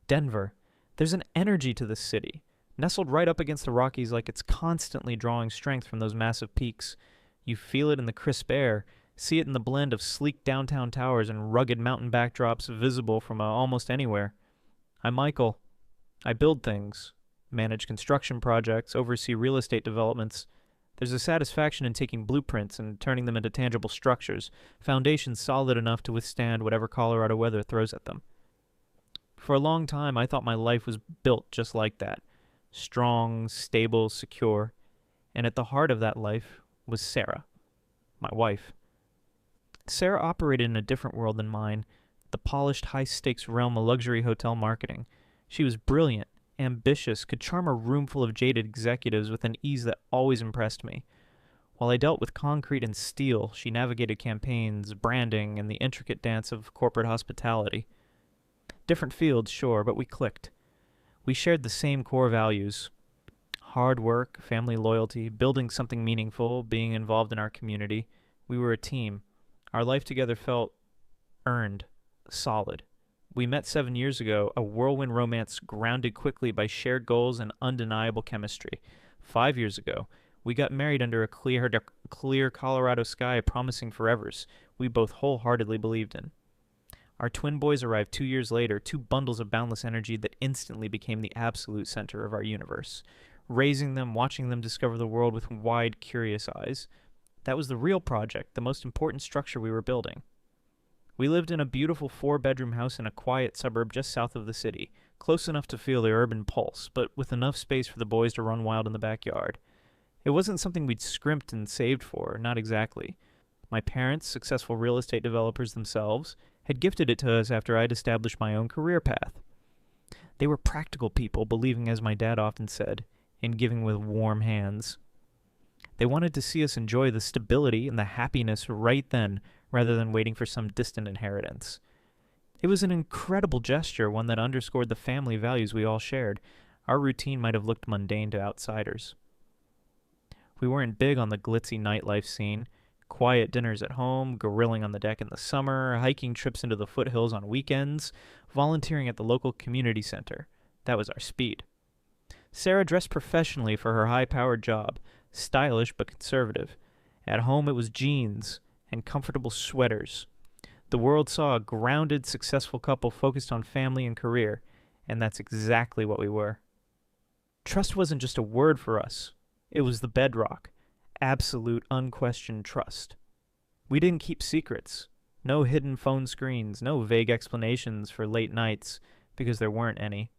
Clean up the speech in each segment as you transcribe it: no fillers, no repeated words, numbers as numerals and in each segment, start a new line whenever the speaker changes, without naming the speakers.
Denver. There's an energy to this city, nestled right up against the Rockies like it's constantly drawing strength from those massive peaks. You feel it in the crisp air, see it in the blend of sleek downtown towers and rugged mountain backdrops visible from almost anywhere. I'm Michael. I build things, manage construction projects, oversee real estate developments. There's a satisfaction in taking blueprints and turning them into tangible structures, foundations solid enough to withstand whatever Colorado weather throws at them. For a long time, I thought my life was built just like that. Strong, stable, secure. And at the heart of that life was Sarah, my wife. Sarah operated in a different world than mine, the polished, high-stakes realm of luxury hotel marketing. She was brilliant, ambitious, could charm a room full of jaded executives with an ease that always impressed me. While I dealt with concrete and steel, she navigated campaigns, branding, and the intricate dance of corporate hospitality. Different fields, sure, but we clicked. We shared the same core values. Hard work, family loyalty, building something meaningful, being involved in our community. We were a team. Our life together felt earned, solid. We met 7 years ago, a whirlwind romance grounded quickly by shared goals and undeniable chemistry. 5 years ago, we got married under a clear Colorado sky promising forevers we both wholeheartedly believed in. Our twin boys arrived 2 years later, two bundles of boundless energy that instantly became the absolute center of our universe. Raising them, watching them discover the world with wide, curious eyes. That was the real project, the most important structure we were building. We lived in a beautiful 4-bedroom house in a quiet suburb just south of the city, close enough to feel the urban pulse, but with enough space for the boys to run wild in the backyard. It wasn't something we'd scrimped and saved for, not exactly. My parents, successful real estate developers themselves, had gifted it to us after I'd established my own career path. They were practical people, believing, as my dad often said, in giving with warm hands. They wanted to see us enjoy the stability and the happiness right then, rather than waiting for some distant inheritance. It was an incredible gesture, one that underscored the family values we all shared. Our routine might have looked mundane to outsiders. We weren't big on the glitzy nightlife scene. Quiet dinners at home, grilling on the deck in the summer, hiking trips into the foothills on weekends, volunteering at the local community center. That was our speed. Sarah dressed professionally for her high-powered job, stylish but conservative. At home it was jeans and comfortable sweaters. The world saw a grounded, successful couple focused on family and career, and that's exactly what we were. Trust wasn't just a word for us. It was the bedrock. Absolute, unquestioned trust. We didn't keep secrets. No hidden phone screens, no vague explanations for late nights, because there weren't any.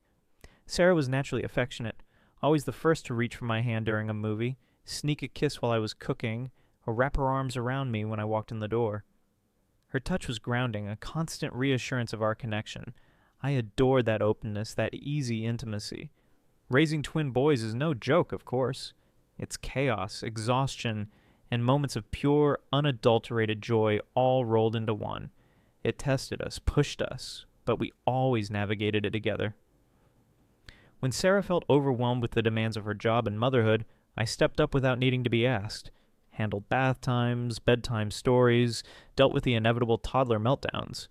Sarah was naturally affectionate, always the first to reach for my hand during a movie, sneak a kiss while I was cooking, or wrap her arms around me when I walked in the door. Her touch was grounding, a constant reassurance of our connection. I adored that openness, that easy intimacy. Raising twin boys is no joke, of course. It's chaos, exhaustion, and moments of pure, unadulterated joy all rolled into one. It tested us, pushed us, but we always navigated it together. When Sarah felt overwhelmed with the demands of her job and motherhood, I stepped up without needing to be asked. Handled bath times, bedtime stories, dealt with the inevitable toddler meltdowns.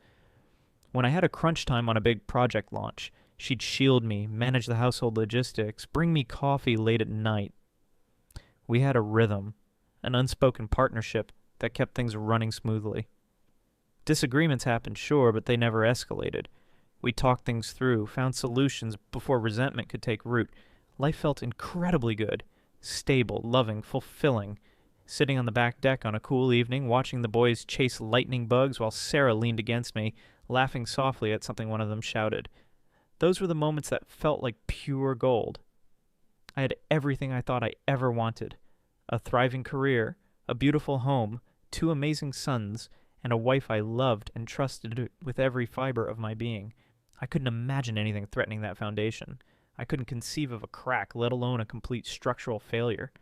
When I had a crunch time on a big project launch, she'd shield me, manage the household logistics, bring me coffee late at night. We had a rhythm, an unspoken partnership that kept things running smoothly. Disagreements happened, sure, but they never escalated. We talked things through, found solutions before resentment could take root. Life felt incredibly good, stable, loving, fulfilling. Sitting on the back deck on a cool evening, watching the boys chase lightning bugs while Sarah leaned against me, laughing softly at something one of them shouted. Those were the moments that felt like pure gold. I had everything I thought I ever wanted. A thriving career, a beautiful home, 2 amazing sons, and a wife I loved and trusted with every fiber of my being. I couldn't imagine anything threatening that foundation. I couldn't conceive of a crack, let alone a complete structural failure.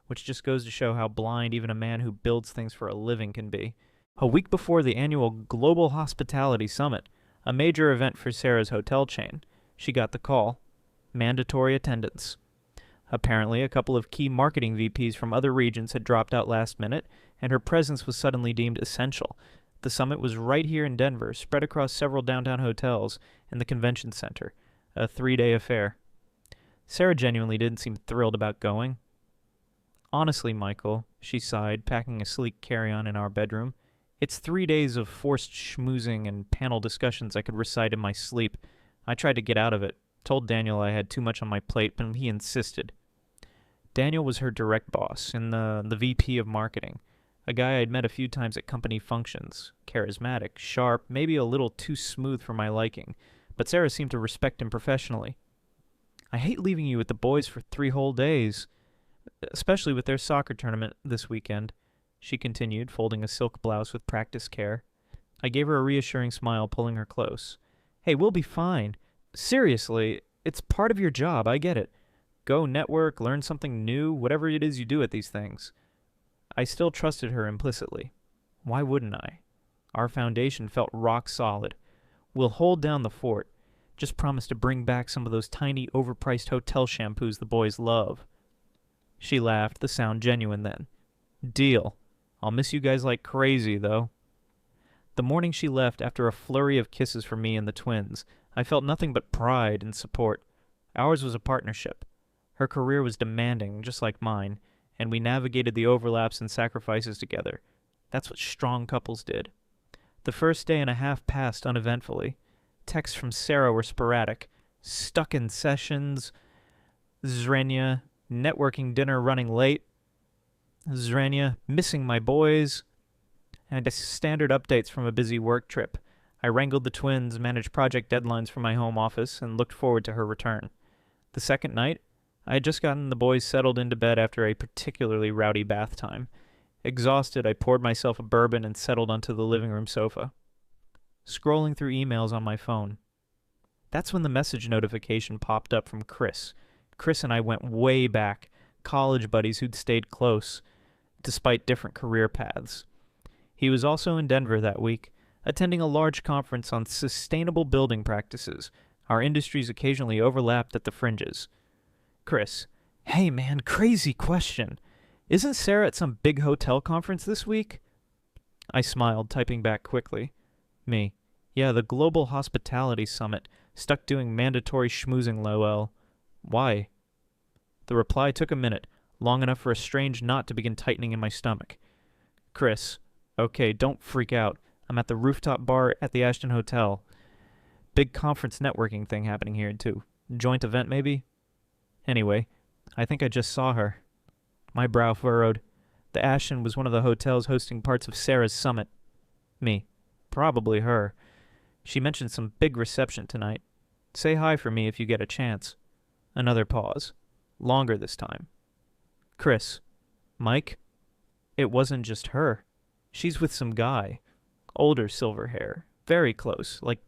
Which just goes to show how blind even a man who builds things for a living can be. A week before the annual Global Hospitality Summit, a major event for Sarah's hotel chain, she got the call. Mandatory attendance. Apparently, a couple of key marketing VPs from other regions had dropped out last minute, and her presence was suddenly deemed essential. The summit was right here in Denver, spread across several downtown hotels and the convention center. A 3-day affair. Sarah genuinely didn't seem thrilled about going. Honestly, Michael, she sighed, packing a sleek carry-on in our bedroom, it's 3 days of forced schmoozing and panel discussions I could recite in my sleep. I tried to get out of it, told Daniel I had too much on my plate, but he insisted. Daniel was her direct boss and the VP of marketing, a guy I'd met a few times at company functions, charismatic, sharp, maybe a little too smooth for my liking, but Sarah seemed to respect him professionally. I hate leaving you with the boys for 3 whole days, especially with their soccer tournament this weekend, she continued, folding a silk blouse with practiced care. I gave her a reassuring smile, pulling her close. Hey, we'll be fine. Seriously, it's part of your job, I get it. Go network, learn something new, whatever it is you do at these things. I still trusted her implicitly. Why wouldn't I? Our foundation felt rock solid. We'll hold down the fort. Just promise to bring back some of those tiny, overpriced hotel shampoos the boys love. She laughed, the sound genuine then. Deal. I'll miss you guys like crazy, though. The morning she left, after a flurry of kisses for me and the twins, I felt nothing but pride and support. Ours was a partnership. Her career was demanding, just like mine, and we navigated the overlaps and sacrifices together. That's what strong couples did. The first day and a half passed uneventfully. Texts from Sarah were sporadic. Stuck in sessions. Zrenya. Networking dinner running late. Zrenya. Missing my boys. And standard updates from a busy work trip. I wrangled the twins, managed project deadlines for my home office, and looked forward to her return. The second night, I had just gotten the boys settled into bed after a particularly rowdy bath time. Exhausted, I poured myself a bourbon and settled onto the living room sofa. Scrolling through emails on my phone. That's when the message notification popped up from Chris. Chris and I went way back, college buddies who'd stayed close, despite different career paths. He was also in Denver that week, attending a large conference on sustainable building practices. Our industries occasionally overlapped at the fringes. Chris, hey man, crazy question. Isn't Sarah at some big hotel conference this week? I smiled, typing back quickly. Me, yeah, the Global Hospitality Summit, stuck doing mandatory schmoozing lol. Why? The reply took a minute, long enough for a strange knot to begin tightening in my stomach. Chris, okay, don't freak out. I'm at the rooftop bar at the Ashton Hotel. Big conference networking thing happening here, too. Joint event, maybe? Anyway, I think I just saw her. My brow furrowed. The Ashton was one of the hotels hosting parts of Sarah's summit. Me. Probably her. She mentioned some big reception tonight. Say hi for me if you get a chance. Another pause. Longer this time. Chris. Mike? It wasn't just her. She's with some guy. Older silver hair. Very close. Like,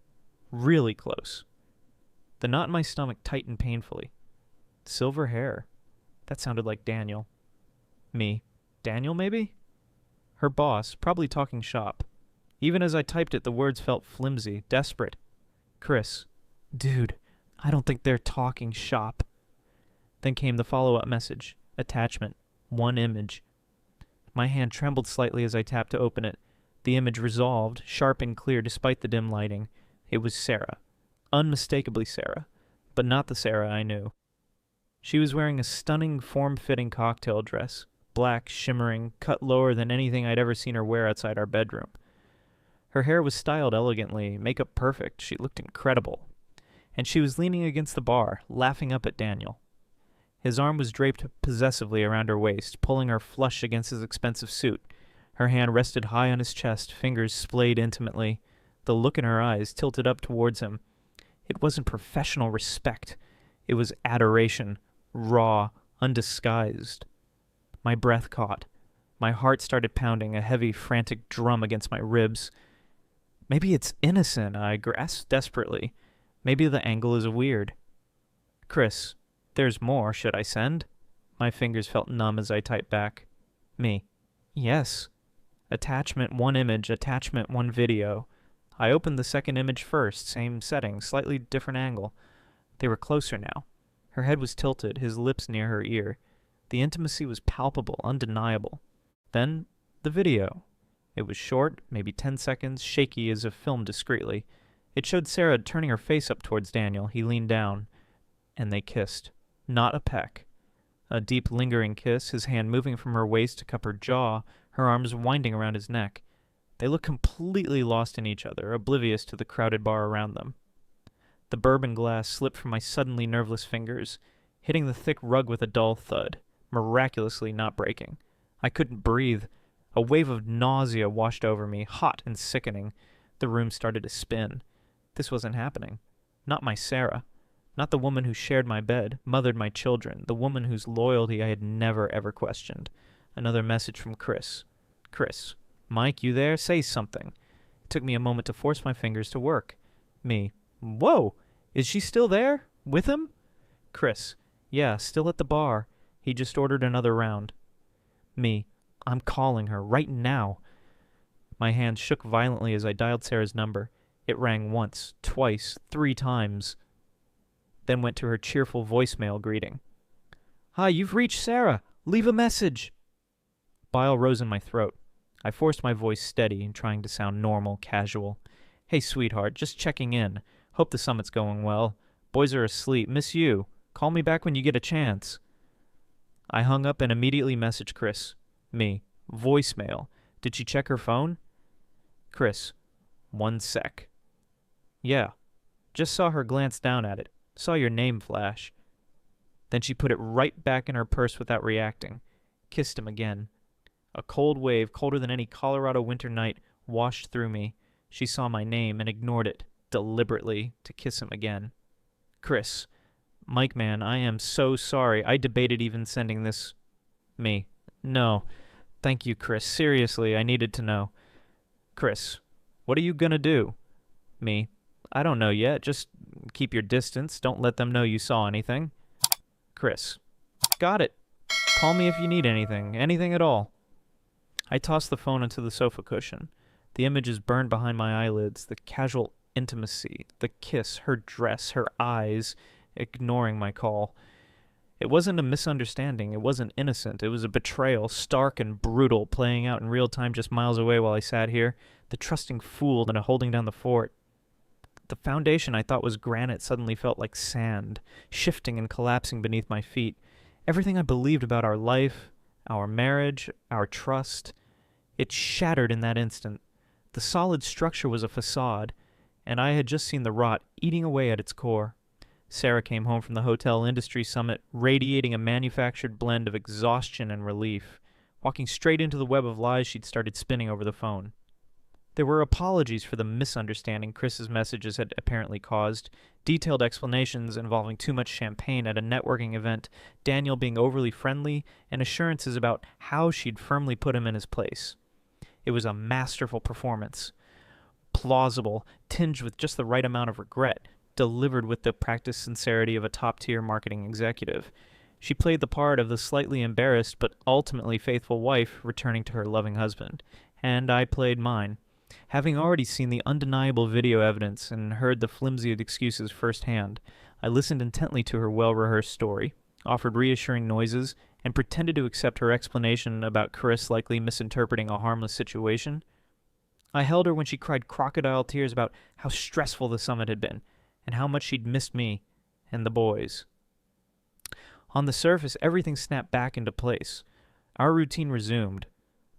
really close. The knot in my stomach tightened painfully. Silver hair. That sounded like Daniel. Me. Daniel, maybe? Her boss, probably talking shop. Even as I typed it, the words felt flimsy, desperate. Chris. Dude, I don't think they're talking shop. Then came the follow-up message. Attachment. 1 image. My hand trembled slightly as I tapped to open it. The image resolved, sharp and clear despite the dim lighting. It was Sarah. Unmistakably Sarah. But not the Sarah I knew. She was wearing a stunning, form-fitting cocktail dress. Black, shimmering, cut lower than anything I'd ever seen her wear outside our bedroom. Her hair was styled elegantly, makeup perfect. She looked incredible. And she was leaning against the bar, laughing up at Daniel. His arm was draped possessively around her waist, pulling her flush against his expensive suit. Her hand rested high on his chest, fingers splayed intimately. The look in her eyes tilted up towards him. It wasn't professional respect. It was adoration, raw, undisguised. My breath caught. My heart started pounding, a heavy, frantic drum against my ribs. Maybe it's innocent, I grasped desperately. Maybe the angle is weird. Chris, there's more. Should I send? My fingers felt numb as I typed back. Me. Yes. Attachment 1 image, attachment 1 video. I opened the second image first, same setting, slightly different angle. They were closer now. Her head was tilted, his lips near her ear. The intimacy was palpable, undeniable. Then, the video. It was short, maybe 10 seconds, shaky as if filmed discreetly. It showed Sarah turning her face up towards Daniel. He leaned down, and they kissed. Not a peck. A deep, lingering kiss, his hand moving from her waist to cup her jaw, her arms winding around his neck. They looked completely lost in each other, oblivious to the crowded bar around them. The bourbon glass slipped from my suddenly nerveless fingers, hitting the thick rug with a dull thud, miraculously not breaking. I couldn't breathe. A wave of nausea washed over me, hot and sickening. The room started to spin. This wasn't happening. Not my Sarah. Not the woman who shared my bed, mothered my children, the woman whose loyalty I had never ever questioned. Another message from Chris. Chris. Mike, you there? Say something. It took me a moment to force my fingers to work. Me. Whoa! Is she still there? With him? Chris. Yeah, still at the bar. He just ordered another round. Me. I'm calling her right now. My hand shook violently as I dialed Sarah's number. It rang once, twice, 3 times. Then went to her cheerful voicemail greeting. Hi, you've reached Sarah. Leave a message. Bile rose in my throat. I forced my voice steady and trying to sound normal, casual. Hey, sweetheart, just checking in. Hope the summit's going well. Boys are asleep. Miss you. Call me back when you get a chance. I hung up and immediately messaged Chris. Me. Voicemail. Did she check her phone? Chris. 1 sec. Yeah. Just saw her glance down at it. Saw your name flash. Then she put it right back in her purse without reacting. Kissed him again. A cold wave, colder than any Colorado winter night, washed through me. She saw my name and ignored it, deliberately, to kiss him again. Chris. Mike, man, I am so sorry. I debated even sending this. Me. No. Thank you, Chris. Seriously, I needed to know. Chris. What are you gonna do? Me. I don't know yet. Just keep your distance. Don't let them know you saw anything. Chris. Got it. Call me if you need anything. Anything at all. I tossed the phone onto the sofa cushion. The images burned behind my eyelids, the casual intimacy, the kiss, her dress, her eyes, ignoring my call. It wasn't a misunderstanding. It wasn't innocent. It was a betrayal, stark and brutal, playing out in real time just miles away while I sat here, the trusting fool that holding down the fort. The foundation I thought was granite suddenly felt like sand, shifting and collapsing beneath my feet. Everything I believed about our life, our marriage, our trust, it shattered in that instant. The solid structure was a facade, and I had just seen the rot eating away at its core. Sarah came home from the hotel industry summit, radiating a manufactured blend of exhaustion and relief, walking straight into the web of lies she'd started spinning over the phone. There were apologies for the misunderstanding Chris's messages had apparently caused, detailed explanations involving too much champagne at a networking event, Daniel being overly friendly, and assurances about how she'd firmly put him in his place. It was a masterful performance. Plausible, tinged with just the right amount of regret, delivered with the practiced sincerity of a top-tier marketing executive. She played the part of the slightly embarrassed but ultimately faithful wife returning to her loving husband, and I played mine. Having already seen the undeniable video evidence and heard the flimsy excuses firsthand, I listened intently to her well-rehearsed story, offered reassuring noises, and pretended to accept her explanation about Chris likely misinterpreting a harmless situation. I held her when she cried crocodile tears about how stressful the summit had been, and how much she'd missed me and the boys. On the surface, everything snapped back into place. Our routine resumed.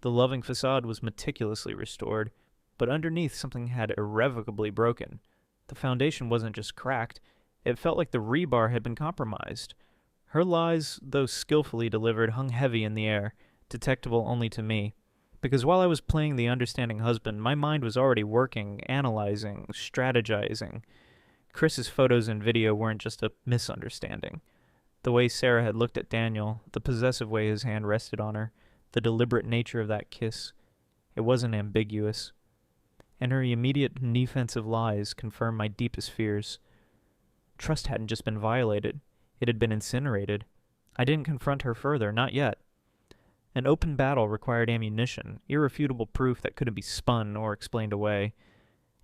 The loving facade was meticulously restored, but underneath something had irrevocably broken. The foundation wasn't just cracked, it felt like the rebar had been compromised. Her lies, though skillfully delivered, hung heavy in the air, detectable only to me. Because while I was playing the understanding husband, my mind was already working, analyzing, strategizing. Chris's photos and video weren't just a misunderstanding. The way Sarah had looked at Daniel, the possessive way his hand rested on her, the deliberate nature of that kiss, it wasn't ambiguous. And her immediate defensive lies confirmed my deepest fears. Trust hadn't just been violated, it had been incinerated. I didn't confront her further, not yet. An open battle required ammunition, irrefutable proof that couldn't be spun or explained away.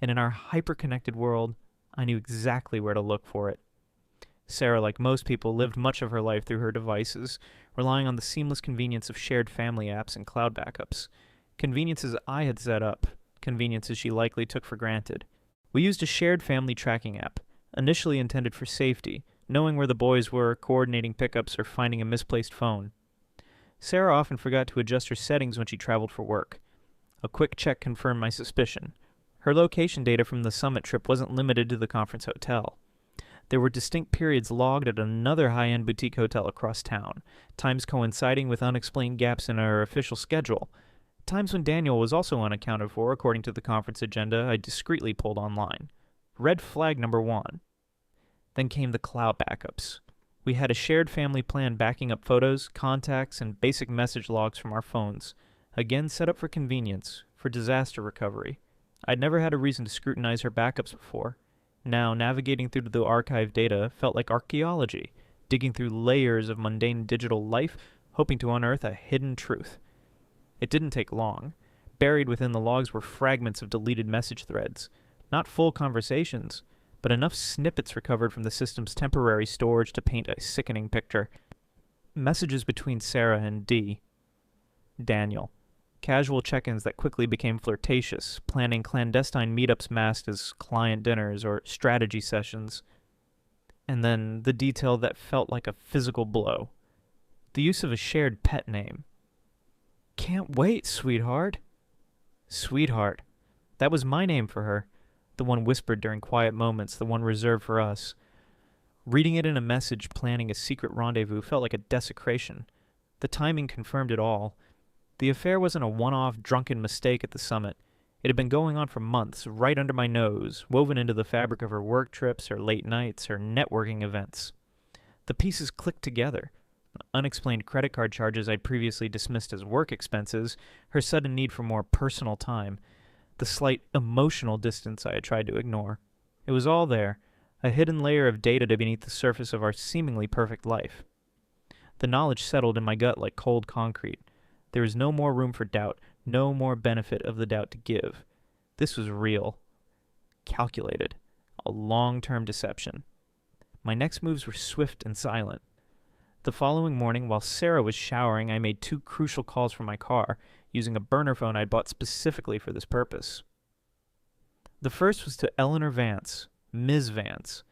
And in our hyper-connected world, I knew exactly where to look for it. Sarah, like most people, lived much of her life through her devices, relying on the seamless convenience of shared family apps and cloud backups. Conveniences I had set up, conveniences she likely took for granted. We used a shared family tracking app, initially intended for safety, knowing where the boys were, coordinating pickups, or finding a misplaced phone. Sarah often forgot to adjust her settings when she traveled for work. A quick check confirmed my suspicion. Her location data from the summit trip wasn't limited to the conference hotel. There were distinct periods logged at another high-end boutique hotel across town, times coinciding with unexplained gaps in our official schedule, times when Daniel was also unaccounted for according to the conference agenda I discreetly pulled online. Red flag number 1. Then came the cloud backups. We had a shared family plan backing up photos, contacts, and basic message logs from our phones, again set up for convenience, for disaster recovery. I'd never had a reason to scrutinize her backups before. Now, navigating through the archived data felt like archaeology, digging through layers of mundane digital life, hoping to unearth a hidden truth. It didn't take long. Buried within the logs were fragments of deleted message threads. Not full conversations, but enough snippets recovered from the system's temporary storage to paint a sickening picture. Messages between Sarah and Daniel. Casual check-ins that quickly became flirtatious, planning clandestine meetups masked as client dinners or strategy sessions. And then the detail that felt like a physical blow. The use of a shared pet name. "Can't wait, sweetheart." Sweetheart. That was my name for her. The one whispered during quiet moments, the one reserved for us. Reading it in a message planning a secret rendezvous felt like a desecration. The timing confirmed it all. The affair wasn't a one-off drunken mistake at the summit. It had been going on for months, right under my nose, woven into the fabric of her work trips, her late nights, her networking events. The pieces clicked together. Unexplained credit card charges I'd previously dismissed as work expenses, her sudden need for more personal time, the slight emotional distance I had tried to ignore. It was all there, a hidden layer of data beneath the surface of our seemingly perfect life. The knowledge settled in my gut like cold concrete. There was no more room for doubt, no more benefit of the doubt to give. This was real. Calculated. A long-term deception. My next moves were swift and silent. The following morning, while Sarah was showering, I made 2 crucial calls from my car, using a burner phone I'd bought specifically for this purpose. The first was to Eleanor Vance, Ms. Vance,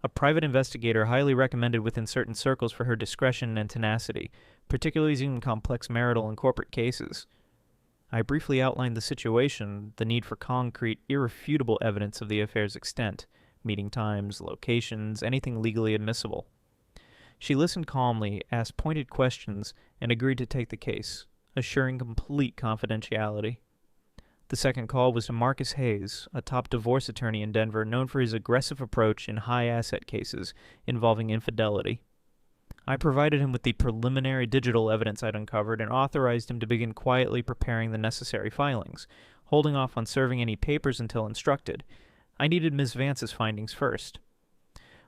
a private investigator highly recommended within certain circles for her discretion and tenacity, particularly in complex marital and corporate cases. I briefly outlined the situation, the need for concrete, irrefutable evidence of the affair's extent, meeting times, locations, anything legally admissible. She listened calmly, asked pointed questions, and agreed to take the case, assuring complete confidentiality. The second call was to Marcus Hayes, a top divorce attorney in Denver known for his aggressive approach in high-asset cases involving infidelity. I provided him with the preliminary digital evidence I'd uncovered and authorized him to begin quietly preparing the necessary filings, holding off on serving any papers until instructed. I needed Ms. Vance's findings first.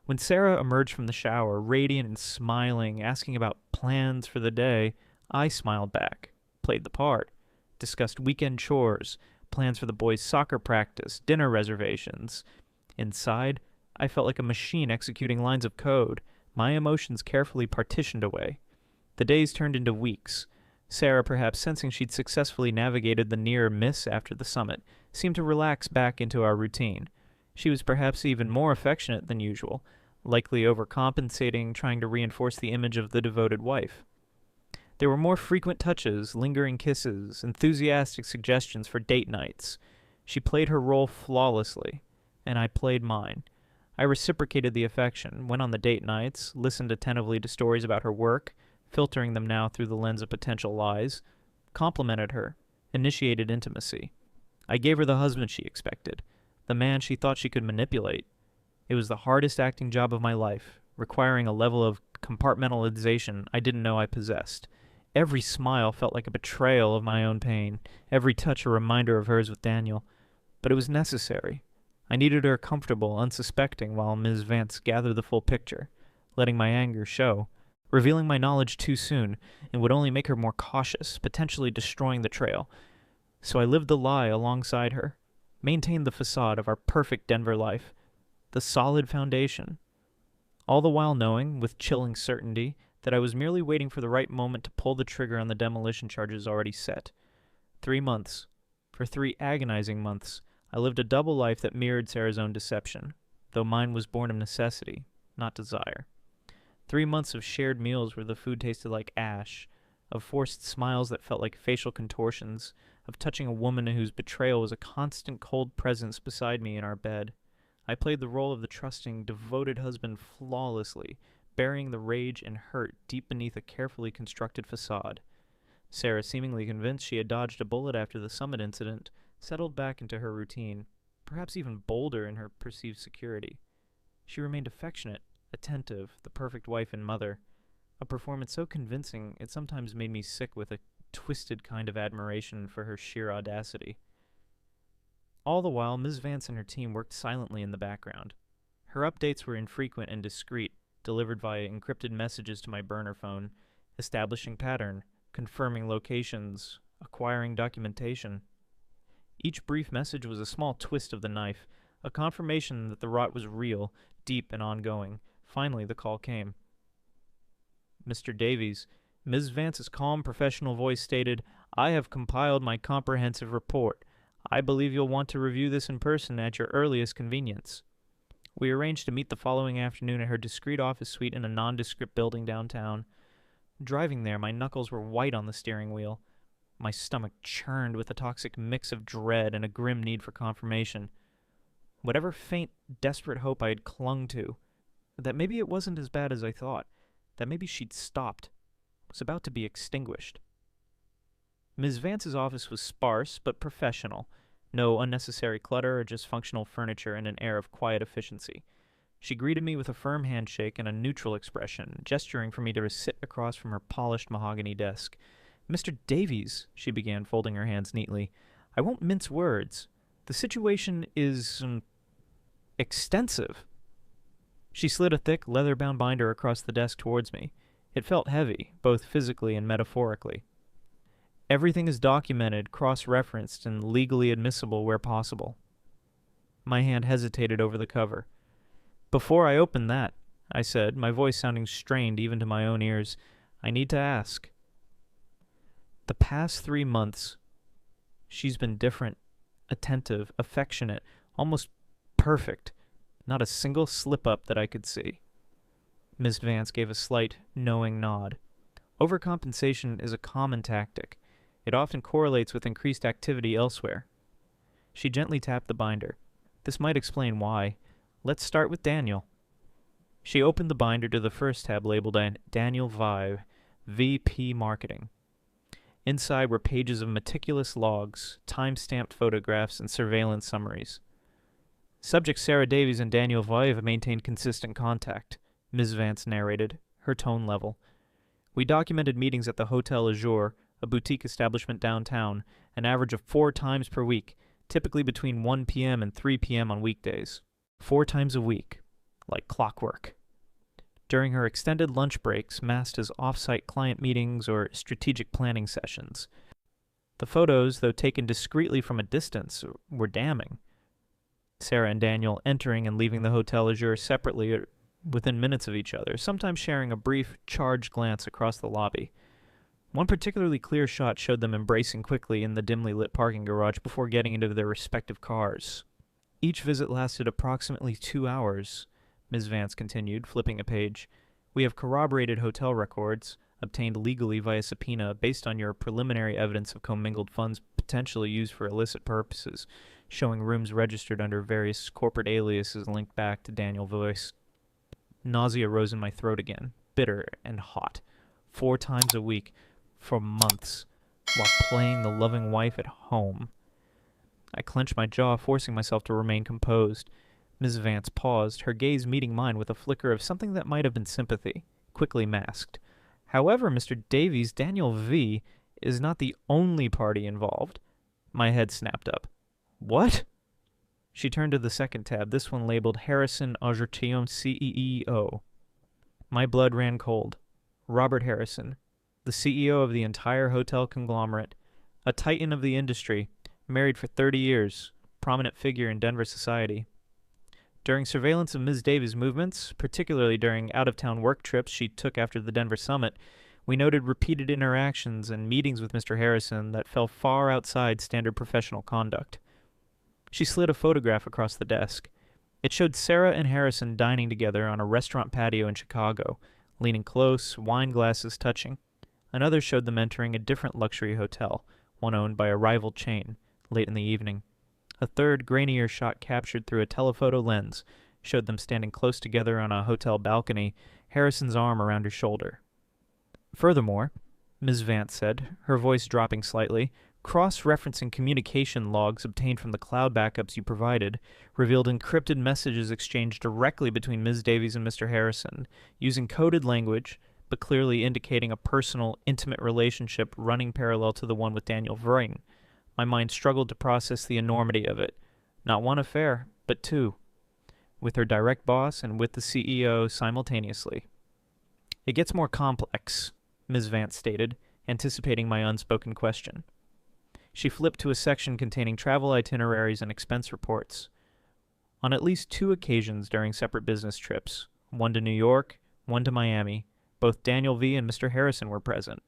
When Sarah emerged from the shower, radiant and smiling, asking about plans for the day, I smiled back, played the part, discussed weekend chores, plans for the boys' soccer practice, dinner reservations. Inside, I felt like a machine executing lines of code, my emotions carefully partitioned away. The days turned into weeks. Sarah, perhaps sensing she'd successfully navigated the near miss after the summit, seemed to relax back into our routine. She was perhaps even more affectionate than usual, likely overcompensating, trying to reinforce the image of the devoted wife. There were more frequent touches, lingering kisses, enthusiastic suggestions for date nights. She played her role flawlessly, and I played mine. I reciprocated the affection, went on the date nights, listened attentively to stories about her work, filtering them now through the lens of potential lies, complimented her, initiated intimacy. I gave her the husband she expected, the man she thought she could manipulate. It was the hardest acting job of my life, requiring a level of compartmentalization I didn't know I possessed. Every smile felt like a betrayal of my own pain, every touch a reminder of hers with Daniel. But it was necessary. I needed her comfortable, unsuspecting, while Ms. Vance gathered the full picture, letting my anger show, revealing my knowledge too soon, and would only make her more cautious, potentially destroying the trail. So I lived the lie alongside her, maintained the facade of our perfect Denver life, the solid foundation, all the while knowing, with chilling certainty, that I was merely waiting for the right moment to pull the trigger on the demolition charges already set. 3 months. For 3 agonizing months, I lived a double life that mirrored Sarah's own deception, though mine was born of necessity, not desire. 3 months of shared meals where the food tasted like ash, of forced smiles that felt like facial contortions, of touching a woman whose betrayal was a constant cold presence beside me in our bed. I played the role of the trusting, devoted husband flawlessly, burying the rage and hurt deep beneath a carefully constructed facade. Sarah, seemingly convinced she had dodged a bullet after the Summit incident, settled back into her routine, perhaps even bolder in her perceived security. She remained affectionate, attentive, the perfect wife and mother, a performance so convincing it sometimes made me sick with a twisted kind of admiration for her sheer audacity. All the while, Ms. Vance and her team worked silently in the background. Her updates were infrequent and discreet, delivered via encrypted messages to my burner phone, establishing pattern, confirming locations, acquiring documentation. Each brief message was a small twist of the knife, a confirmation that the rot was real, deep, and ongoing. Finally, the call came. Mr. Davies, Ms. Vance's calm, professional voice stated, "I have compiled my comprehensive report. I believe you'll want to review this in person at your earliest convenience." We arranged to meet the following afternoon at her discreet office suite in a nondescript building downtown. Driving there, my knuckles were white on the steering wheel. My stomach churned with a toxic mix of dread and a grim need for confirmation. Whatever faint, desperate hope I had clung to, that maybe it wasn't as bad as I thought, that maybe she'd stopped, was about to be extinguished. Ms. Vance's office was sparse but professional, no unnecessary clutter or just functional furniture and an air of quiet efficiency. She greeted me with a firm handshake and a neutral expression, gesturing for me to sit across from her polished mahogany desk. "Mr. Davies," she began, folding her hands neatly, "I won't mince words. The situation is, extensive." She slid a thick, leather-bound binder across the desk towards me. It felt heavy, both physically and metaphorically. "Everything is documented, cross-referenced, and legally admissible where possible." My hand hesitated over the cover. "Before I open that," I said, my voice sounding strained even to my own ears, "I need to ask. The past 3 months, she's been different, attentive, affectionate, almost perfect. Not a single slip-up that I could see." Miss Vance gave a slight, knowing nod. Overcompensation is a common tactic. It often correlates with increased activity elsewhere. She gently tapped the binder. This might explain why. Let's start with Daniel. She opened the binder to the first tab labeled Daniel Vive, VP Marketing. Inside were pages of meticulous logs, time-stamped photographs, and surveillance summaries. Subjects Sarah Davies and Daniel Vive maintained consistent contact, Ms. Vance narrated, her tone level. We documented meetings at the Hotel Azure, a boutique establishment downtown, an average of 4 times per week, typically between 1 p.m. and 3 p.m. on weekdays. 4 times a week, like clockwork. During her extended lunch breaks, masked as off-site client meetings or strategic planning sessions. The photos, though taken discreetly from a distance, were damning. Sarah and Daniel entering and leaving the Hotel Azure separately within minutes of each other, sometimes sharing a brief, charged glance across the lobby. One particularly clear shot showed them embracing quickly in the dimly lit parking garage before getting into their respective cars. Each visit lasted approximately 2 hours, Ms. Vance continued, flipping a page. "We have corroborated hotel records, obtained legally via subpoena based on your preliminary evidence of commingled funds potentially used for illicit purposes, showing rooms registered under various corporate aliases linked back to Daniel Voice." Nausea rose in my throat again, bitter and hot. 4 times a week, for months, while playing the loving wife at home. I clenched my jaw, forcing myself to remain composed. Ms. Vance paused, her gaze meeting mine with a flicker of something that might have been sympathy, quickly masked. "However, Mr. Davies, Daniel V. is not the only party involved." My head snapped up. "What?" She turned to the second tab, this one labeled Harrison Augertion CEO. My blood ran cold. Robert Harrison, the CEO of the entire hotel conglomerate, a titan of the industry, married for 30 years, prominent figure in Denver society. During surveillance of Ms. Davies' movements, particularly during out-of-town work trips she took after the Denver summit, we noted repeated interactions and meetings with Mr. Harrison that fell far outside standard professional conduct. She slid a photograph across the desk. It showed Sarah and Harrison dining together on a restaurant patio in Chicago, leaning close, wine glasses touching. Another showed them entering a different luxury hotel, one owned by a rival chain, late in the evening. A third, grainier shot captured through a telephoto lens showed them standing close together on a hotel balcony, Harrison's arm around her shoulder. Furthermore, Ms. Vance said, her voice dropping slightly, cross-referencing communication logs obtained from the cloud backups you provided revealed encrypted messages exchanged directly between Ms. Davies and Mr. Harrison, using coded language, but clearly indicating a personal, intimate relationship running parallel to the one with Daniel Vrain. My mind struggled to process the enormity of it. Not one affair, but two. With her direct boss and with the CEO simultaneously. It gets more complex, Ms. Vance stated, anticipating my unspoken question. She flipped to a section containing travel itineraries and expense reports. On at least 2 occasions during separate business trips, one to New York, one to Miami, both Daniel V. and Mr. Harrison were present.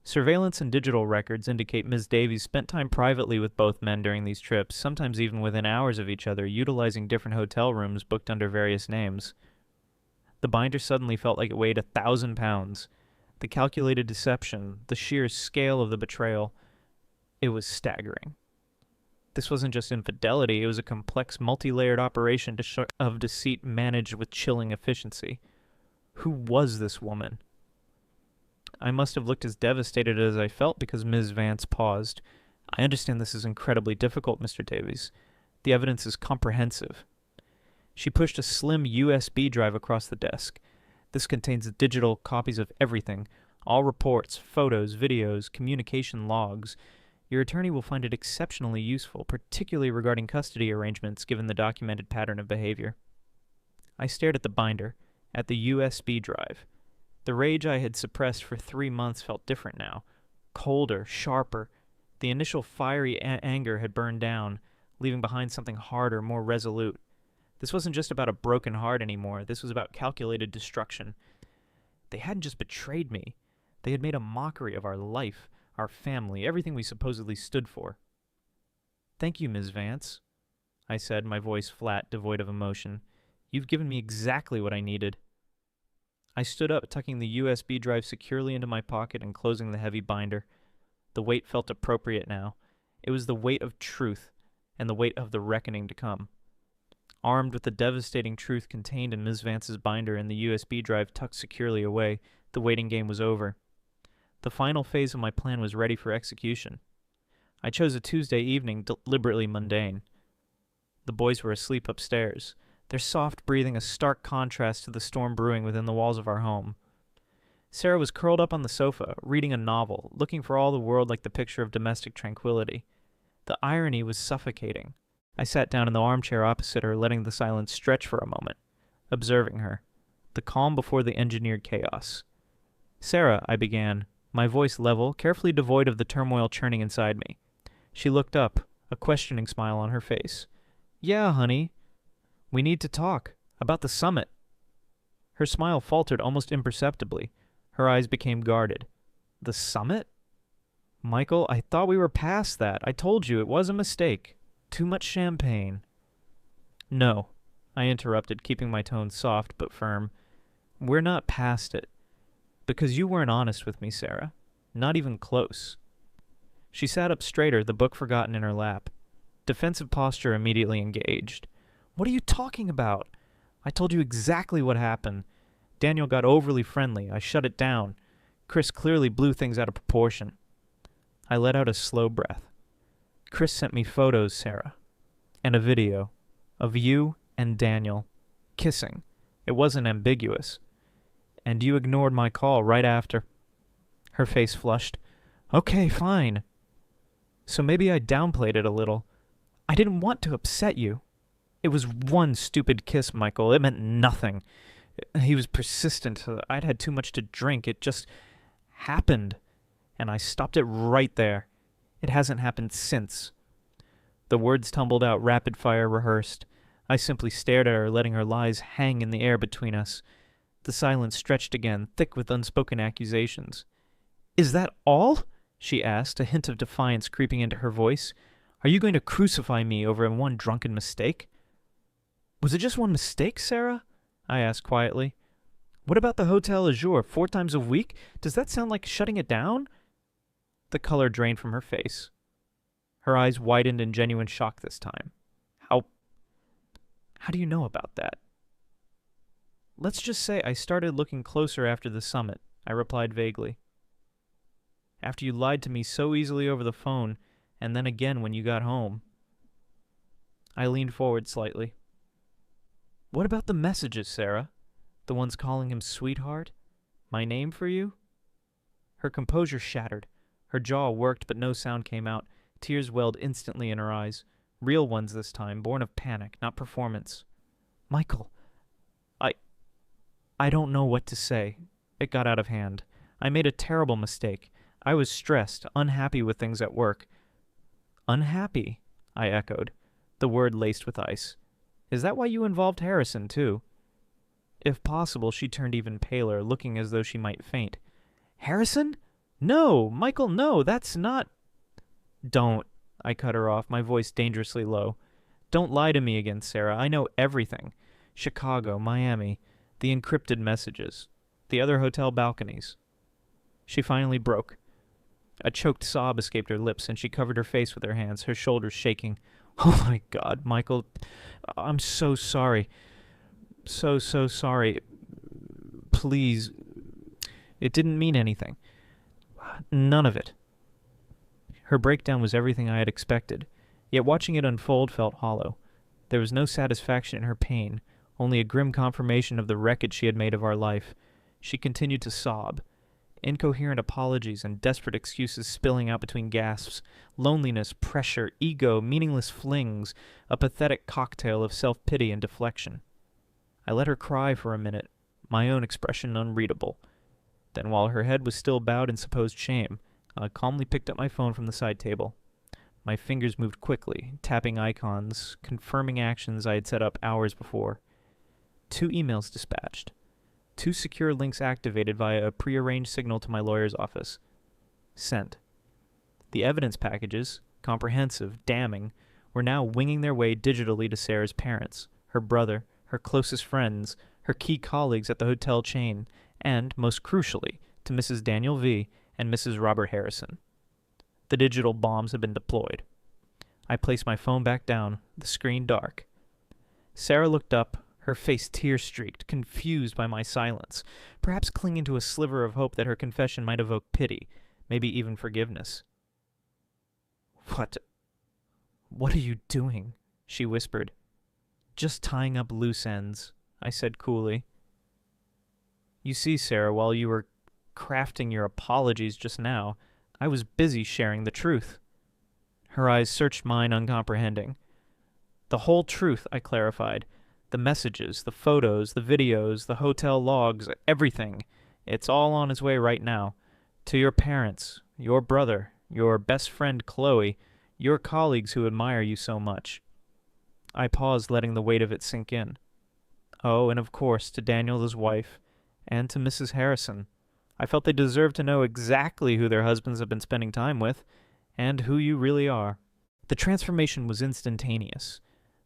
Surveillance and digital records indicate Ms. Davies spent time privately with both men during these trips, sometimes even within hours of each other, utilizing different hotel rooms booked under various names. The binder suddenly felt like it weighed 1,000 pounds. The calculated deception, the sheer scale of the betrayal, it was staggering. This wasn't just infidelity, it was a complex, multi-layered operation of deceit managed with chilling efficiency. Who was this woman? I must have looked as devastated as I felt because Ms. Vance paused. I understand this is incredibly difficult, Mr. Davies. The evidence is comprehensive. She pushed a slim USB drive across the desk. This contains digital copies of everything, all reports, photos, videos, communication logs. Your attorney will find it exceptionally useful, particularly regarding custody arrangements given the documented pattern of behavior. I stared at the binder, at the USB drive. The rage I had suppressed for 3 months felt different now. Colder, sharper. The initial fiery anger had burned down, leaving behind something harder, more resolute. This wasn't just about a broken heart anymore. This was about calculated destruction. They hadn't just betrayed me. They had made a mockery of our life, our family, everything we supposedly stood for. Thank you, Ms. Vance, I said, my voice flat, devoid of emotion. You've given me exactly what I needed. I stood up, tucking the USB drive securely into my pocket and closing the heavy binder. The weight felt appropriate now. It was the weight of truth, and the weight of the reckoning to come. Armed with the devastating truth contained in Ms. Vance's binder and the USB drive tucked securely away, the waiting game was over. The final phase of my plan was ready for execution. I chose a Tuesday evening deliberately mundane. The boys were asleep upstairs, their soft breathing a stark contrast to the storm brewing within the walls of our home. Sarah was curled up on the sofa, reading a novel, looking for all the world like the picture of domestic tranquility. The irony was suffocating. I sat down in the armchair opposite her, letting the silence stretch for a moment, observing her, the calm before the engineered chaos. Sarah, I began, my voice level, carefully devoid of the turmoil churning inside me. She looked up, a questioning smile on her face. Yeah, honey. We need to talk. About the summit. Her smile faltered almost imperceptibly. Her eyes became guarded. The summit? Michael, I thought we were past that. I told you it was a mistake. Too much champagne. No, I interrupted, keeping my tone soft but firm. We're not past it. Because you weren't honest with me, Sarah. Not even close. She sat up straighter, the book forgotten in her lap. Defensive posture immediately engaged. What are you talking about? I told you exactly what happened. Daniel got overly friendly. I shut it down. Chris clearly blew things out of proportion. I let out a slow breath. Chris sent me photos, Sarah, and a video of you and Daniel kissing. It wasn't ambiguous. And you ignored my call right after. Her face flushed. Okay, fine. So maybe I downplayed it a little. I didn't want to upset you. It was one stupid kiss, Michael. It meant nothing. He was persistent. I'd had too much to drink. It just happened. And I stopped it right there. It hasn't happened since. The words tumbled out rapid-fire rehearsed. I simply stared at her, letting her lies hang in the air between us. The silence stretched again, thick with unspoken accusations. Is that all? She asked, a hint of defiance creeping into her voice. Are you going to crucify me over one drunken mistake?" "Was it just one mistake, Sarah?" I asked quietly. "What about the Hotel Azure 4 times a week? Does that sound like shutting it down?" The color drained from her face. Her eyes widened in genuine shock this time. How do you know about that?" "Let's just say I started looking closer after the summit," I replied vaguely. "After you lied to me so easily over the phone, and then again when you got home." I leaned forward slightly. "What about the messages, Sarah? The ones calling him sweetheart? My name for you?" Her composure shattered. Her jaw worked, but no sound came out. Tears welled instantly in her eyes. Real ones this time, born of panic, not performance. "Michael, I don't know what to say." It got out of hand. I made a terrible mistake. I was stressed, unhappy with things at work. "Unhappy?" I echoed, the word laced with ice. "Is that why you involved Harrison, too?" If possible, she turned even paler, looking as though she might faint. "Harrison? No, Michael, no, that's not—" "Don't," I cut her off, my voice dangerously low. "Don't lie to me again, Sarah. I know everything. Chicago, Miami, the encrypted messages, the other hotel balconies." She finally broke. A choked sob escaped her lips, and she covered her face with her hands, her shoulders shaking. "Oh my God, Michael, I'm so sorry. So sorry. Please. It didn't mean anything. None of it." Her breakdown was everything I had expected, yet watching it unfold felt hollow. There was no satisfaction in her pain, only a grim confirmation of the wreckage she had made of our life. She continued to sob, incoherent apologies and desperate excuses spilling out between gasps, loneliness, pressure, ego, meaningless flings, a pathetic cocktail of self-pity and deflection. I let her cry for a minute, my own expression unreadable. Then, while her head was still bowed in supposed shame, I calmly picked up my phone from the side table. My fingers moved quickly, tapping icons, confirming actions I had set up hours before. 2 emails dispatched. 2 secure links activated via a prearranged signal to my lawyer's office. Sent. The evidence packages, comprehensive, damning, were now winging their way digitally to Sarah's parents, her brother, her closest friends, her key colleagues at the hotel chain, and, most crucially, to Mrs. Daniel V. and Mrs. Robert Harrison. The digital bombs had been deployed. I placed my phone back down, the screen dark. Sarah looked up, her face tear-streaked, confused by my silence, perhaps clinging to a sliver of hope that her confession might evoke pity, maybe even forgiveness. What are you doing?" she whispered. "Just tying up loose ends," I said coolly. "You see, Sarah, while you were crafting your apologies just now, I was busy sharing the truth." Her eyes searched mine uncomprehending. "The whole truth," I clarified. "The messages, the photos, the videos, the hotel logs, everything. It's all on its way right now. To your parents, your brother, your best friend Chloe, your colleagues who admire you so much." I paused, letting the weight of it sink in. "Oh, and of course, to Daniel, his wife, and to Mrs. Harrison. I felt they deserved to know exactly who their husbands have been spending time with, and who you really are." The transformation was instantaneous.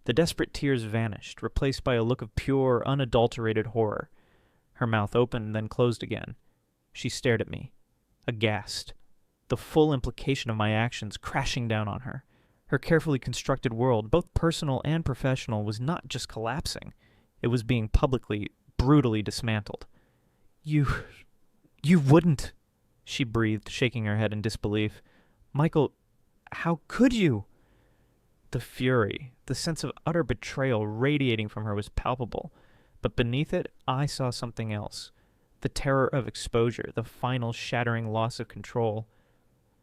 The desperate tears vanished, replaced by a look of pure, unadulterated horror. Her mouth opened, then closed again. She stared at me, aghast, the full implication of my actions crashing down on her. Her carefully constructed world, both personal and professional, was not just collapsing. It was being publicly, brutally dismantled. You wouldn't," she breathed, shaking her head in disbelief. "Michael, how could you?" The fury, the sense of utter betrayal radiating from her was palpable, but beneath it I saw something else. The terror of exposure, the final shattering loss of control.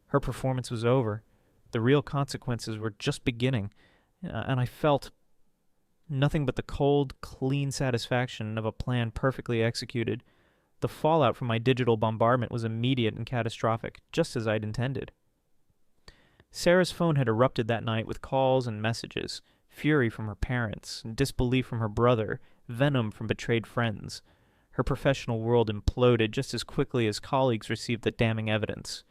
Her performance was over. The real consequences were just beginning, and I felt nothing but the cold, clean satisfaction of a plan perfectly executed. The fallout from my digital bombardment was immediate and catastrophic, just as I'd intended. Sarah's phone had erupted that night with calls and messages, fury from her parents, disbelief from her brother, venom from betrayed friends. Her professional world imploded just as quickly as colleagues received the damning evidence.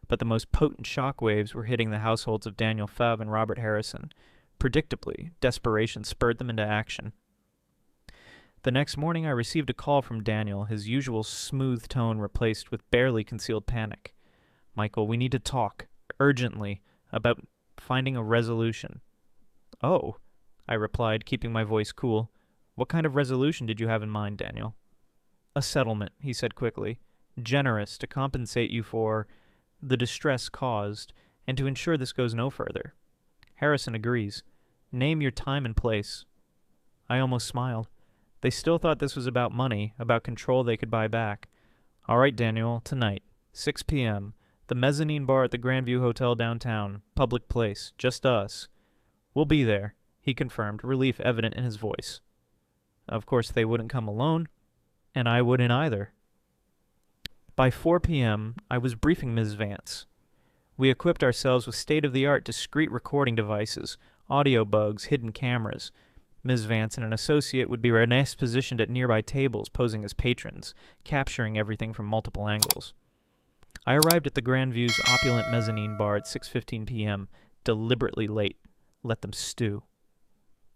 but the most potent shock waves were hitting the households of Daniel Febb and Robert Harrison. Predictably, desperation spurred them into action. The next morning I received a call from Daniel, his usual smooth tone replaced with barely concealed panic. "Michael, we need to talk, urgently, about finding a resolution." "Oh," I replied, keeping my voice cool. "What kind of resolution did you have in mind, Daniel?" "A settlement," he said quickly. "Generous to compensate you for the distress caused, and to ensure this goes no further." Harrison agrees. "Name your time and place." I almost smiled. They still thought this was about money, about control they could buy back. "All right, Daniel, tonight, 6 p.m., the mezzanine bar at the Grandview Hotel downtown, public place, just us." "We'll be there," he confirmed, relief evident in his voice. Of course they wouldn't come alone, and I wouldn't either. By 4 p.m., I was briefing Ms. Vance. We equipped ourselves with state-of-the-art discreet recording devices, audio bugs, hidden cameras. Ms. Vance and an associate would be next positioned at nearby tables, posing as patrons, capturing everything from multiple angles. I arrived at the Grandview's opulent mezzanine bar at 6:15 p.m., deliberately late. Let them stew.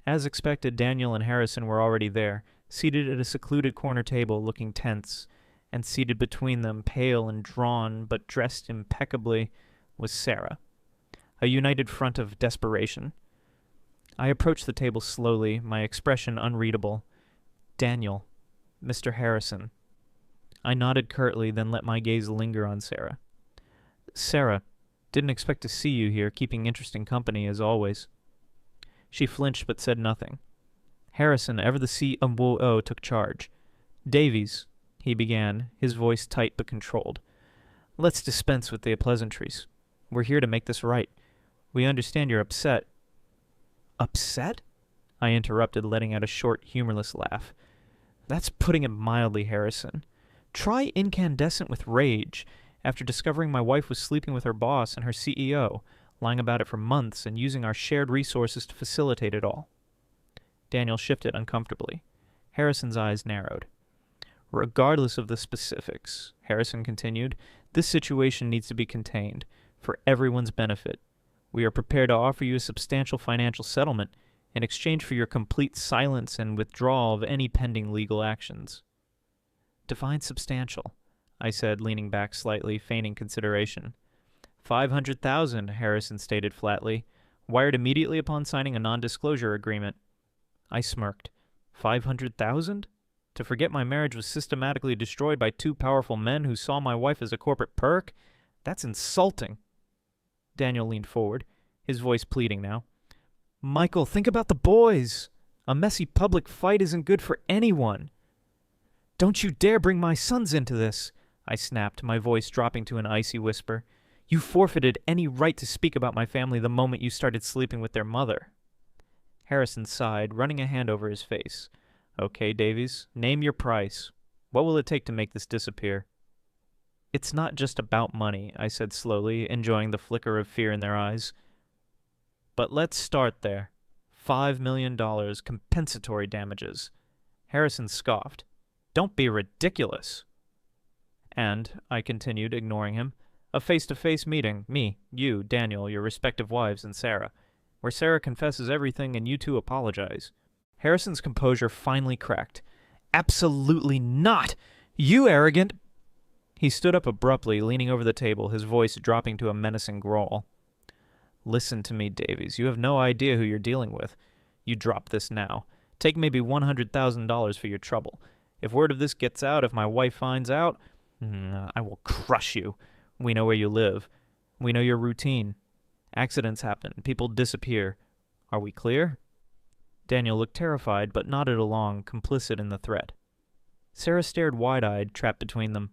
As expected, Daniel and Harrison were already there, seated at a secluded corner table, looking tense, and seated between them, pale and drawn, but dressed impeccably, was Sarah, a united front of desperation. I approached the table slowly, my expression unreadable. "Daniel, Mr. Harrison." I nodded curtly, then let my gaze linger on Sarah. "Sarah, didn't expect to see you here, keeping interesting company, as always." She flinched but said nothing. Harrison, ever the COO, took charge. "Davies," he began, his voice tight but controlled. "Let's dispense with the pleasantries. We're here to make this right. We understand you're upset." "Upset?" I interrupted, letting out a short, humorless laugh. "That's putting it mildly, Harrison. Try incandescent with rage, after discovering my wife was sleeping with her boss and her CEO, lying about it for months and using our shared resources to facilitate it all." Daniel shifted uncomfortably. Harrison's eyes narrowed. "Regardless of the specifics," Harrison continued, "this situation needs to be contained, for everyone's benefit. We are prepared to offer you a substantial financial settlement in exchange for your complete silence and withdrawal of any pending legal actions." "Define substantial," I said, leaning back slightly, feigning consideration. 500,000, Harrison stated flatly, wired immediately upon signing a non-disclosure agreement. I smirked. 500,000? To forget my marriage was systematically destroyed by two powerful men who saw my wife as a corporate perk? That's insulting. Daniel leaned forward, his voice pleading now. "Michael, think about the boys. A messy public fight isn't good for anyone." "Don't you dare bring my sons into this," I snapped, my voice dropping to an icy whisper. "You forfeited any right to speak about my family the moment you started sleeping with their mother." Harrison sighed, running a hand over his face. "Okay, Davies, name your price. What will it take to make this disappear?" "It's not just about money," I said slowly, enjoying the flicker of fear in their eyes. "But let's start there. $5 million compensatory damages." Harrison scoffed. "Don't be ridiculous." "And," I continued, ignoring him, "a face-to-face meeting, me, you, Daniel, your respective wives, and Sarah, where Sarah confesses everything and you two apologize." Harrison's composure finally cracked. "Absolutely not! You arrogant—" He stood up abruptly, leaning over the table, his voice dropping to a menacing growl. "Listen to me, Davies. You have no idea who you're dealing with. You drop this now. Take maybe $100,000 for your trouble. If word of this gets out, if my wife finds out, I will crush you. We know where you live. We know your routine. Accidents happen. People disappear. Are we clear?" Daniel looked terrified, but nodded along, complicit in the threat. Sarah stared wide-eyed, trapped between them.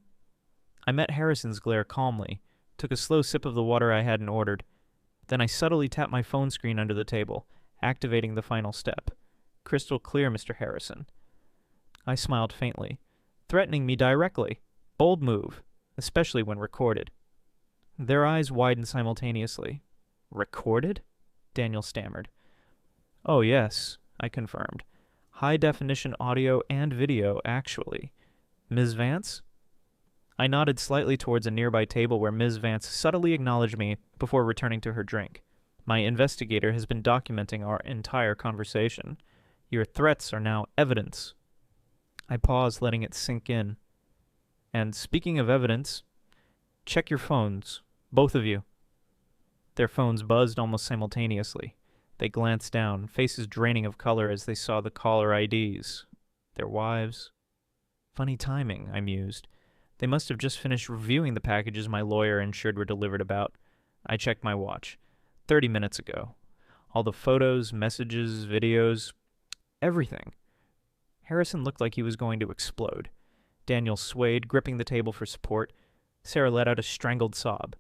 I met Harrison's glare calmly, took a slow sip of the water I hadn't ordered. Then I subtly tapped my phone screen under the table, activating the final step. "Crystal clear, Mr. Harrison." I smiled faintly. Threatening me directly. Bold move, especially when recorded. Their eyes widened simultaneously. "Recorded?" Daniel stammered. "Oh, yes," I confirmed. "High-definition audio and video, actually. Ms. Vance?" I nodded slightly towards a nearby table where Ms. Vance subtly acknowledged me before returning to her drink. My investigator has been documenting our entire conversation. Your threats are now evidence. I paused, letting it sink in. And speaking of evidence, check your phones, both of you. Their phones buzzed almost simultaneously. They glanced down, faces draining of color as they saw the caller IDs. Their wives. Funny timing, I mused. They must have just finished reviewing the packages my lawyer insured were delivered about. I checked my watch. 30 minutes ago. All the photos, messages, videos, everything. Harrison looked like he was going to explode. Daniel swayed, gripping the table for support. Sarah let out a strangled sob.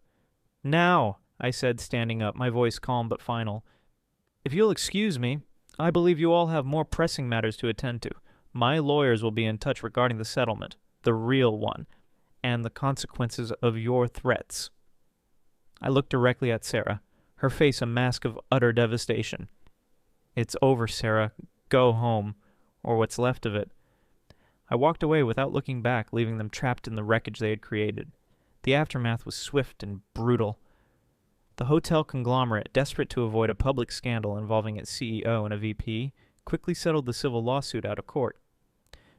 Now, I said, standing up, my voice calm but final. If you'll excuse me, I believe you all have more pressing matters to attend to. My lawyers will be in touch regarding the settlement, the real one, and the consequences of your threats. I looked directly at Sarah, her face a mask of utter devastation. It's over, Sarah. Go home, or what's left of it. I walked away without looking back, leaving them trapped in the wreckage they had created. The aftermath was swift and brutal. The hotel conglomerate, desperate to avoid a public scandal involving its CEO and a VP, quickly settled the civil lawsuit out of court.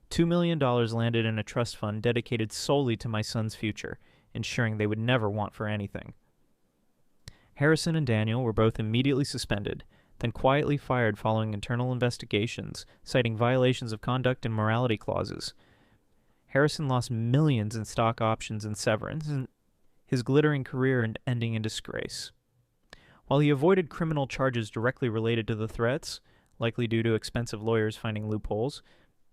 $2 million landed in a trust fund dedicated solely to my son's future, ensuring they would never want for anything. Harrison and Daniel were both immediately suspended, then quietly fired following internal investigations, citing violations of conduct and morality clauses. Harrison lost millions in stock options and severance, and his glittering career ending in disgrace. While he avoided criminal charges directly related to the threats, likely due to expensive lawyers finding loopholes,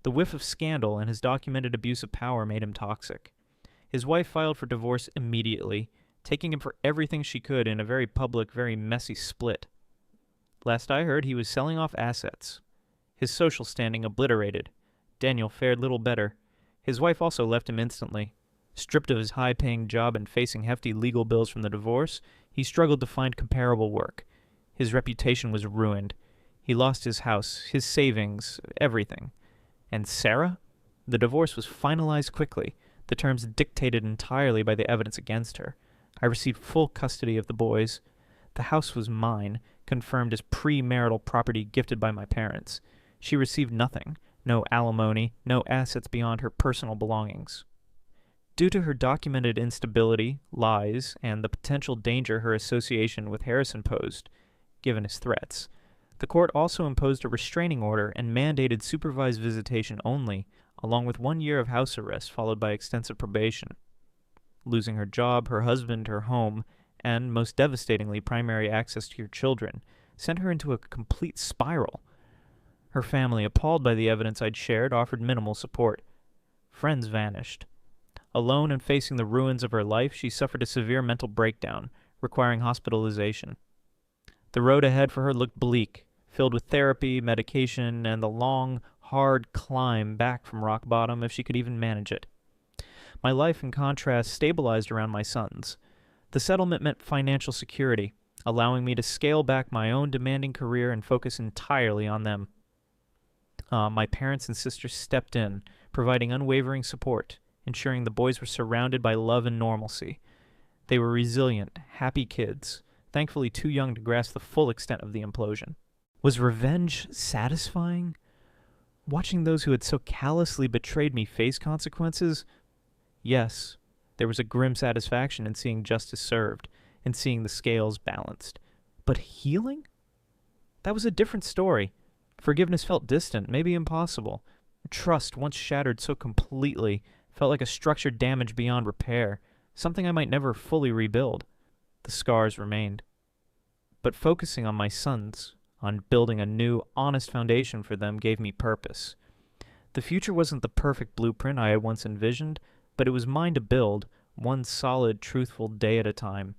the whiff of scandal and his documented abuse of power made him toxic. His wife filed for divorce immediately, taking him for everything she could in a very public, very messy split. Last I heard, he was selling off assets. His social standing obliterated. Daniel fared little better. His wife also left him instantly. Stripped of his high-paying job and facing hefty legal bills from the divorce, he struggled to find comparable work. His reputation was ruined. He lost his house, his savings, everything. And Sarah? The divorce was finalized quickly, the terms dictated entirely by the evidence against her. I received full custody of the boys. The house was mine, confirmed as premarital property gifted by my parents. She received nothing, no alimony, no assets beyond her personal belongings. Due to her documented instability, lies, and the potential danger her association with Harrison posed, given his threats, the court also imposed a restraining order and mandated supervised visitation only, along with 1 year of house arrest followed by extensive probation. Losing her job, her husband, her home, and, most devastatingly, primary access to your children, sent her into a complete spiral. Her family, appalled by the evidence I'd shared, offered minimal support. Friends vanished. Alone and facing the ruins of her life, she suffered a severe mental breakdown, requiring hospitalization. The road ahead for her looked bleak, filled with therapy, medication, and the long, hard climb back from rock bottom if she could even manage it. My life, in contrast, stabilized around my sons. The settlement meant financial security, allowing me to scale back my own demanding career and focus entirely on them. My parents and sisters stepped in, providing unwavering support, ensuring the boys were surrounded by love and normalcy. They were resilient, happy kids, thankfully too young to grasp the full extent of the implosion. Was revenge satisfying? Watching those who had so callously betrayed me face consequences? Yes, there was a grim satisfaction in seeing justice served, in seeing the scales balanced. But healing? That was a different story. Forgiveness felt distant, maybe impossible. Trust, once shattered so completely, felt like a structure damaged beyond repair, something I might never fully rebuild. The scars remained. But focusing on my sons, on building a new, honest foundation for them, gave me purpose. The future wasn't the perfect blueprint I had once envisioned, but it was mine to build, one solid, truthful day at a time.